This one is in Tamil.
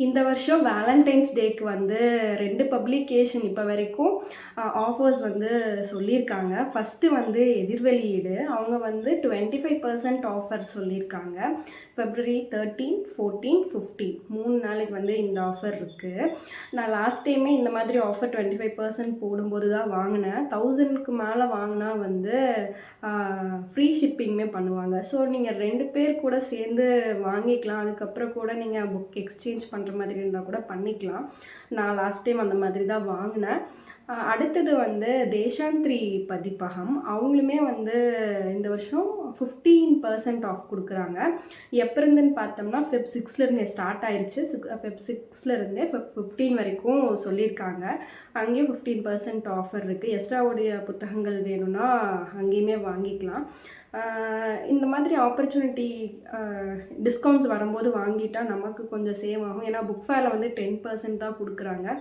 இந்த வருஷம் வேலண்டைன்ஸ் டேக்கு வந்து 2 பப்ளிகேஷன் இப்போ வரைக்கும் ஆஃபர்ஸ் வந்து சொல்லியிருக்காங்க. ஃபஸ்ட்டு வந்து எதிர்வெளியீடு. அவங்க வந்து 25% ஆஃபர் சொல்லியிருக்காங்க. February 13, 14, 15 3 நாளைக்கு வந்து இந்த ஆஃபர் இருக்குது. நான் லாஸ்ட் டைமே இந்த மாதிரி ஆஃபர் 25% போடும்போது தான் வாங்கினேன். 1000க்கு மேலே வாங்கினா வந்து ஃப்ரீ ஷிப்பிங்குமே பண்ணுவாங்க. ஸோ நீங்கள் 2 பேர் கூட சேர்ந்து வாங்கிக்கலாம். அதுக்கப்புறம் கூட நீங்கள் புக் எக்ஸ்சேஞ்ச் பண்ணுற மாதிரி இருந்தால் கூட பண்ணிக்கலாம். நான் லாஸ்ட் டைம் அந்த மாதிரி தான் வாங்கினேன். அடுத்தது வந்து தேஷாந்திரி பதிப்பகம். அவங்களுமே வந்து இந்த வருஷம் 15% ஆஃப் கொடுக்குறாங்க. எப்போ இருந்துன்னு பார்த்தோம்னா Feb 6லேருந்தே ஸ்டார்ட் ஆயிடுச்சு. Feb 6லேருந்தே Feb 15 வரைக்கும் சொல்லியிருக்காங்க. அங்கேயும் 15% ஆஃபர் இருக்குது. எஸ்ராவுடைய புத்தகங்கள் வேணும்னா அங்கேயுமே வாங்கிக்கலாம். இந்த மாதிரி ஆப்பர்ச்சுனிட்டி டிஸ்கவுண்ட்ஸ் வரும்போது வாங்கிட்டால் நமக்கு கொஞ்சம் சேவ் ஆகும். ஏன்னா புக் ஃபேரில் வந்து 10% தான் கொடுக்குறாங்க.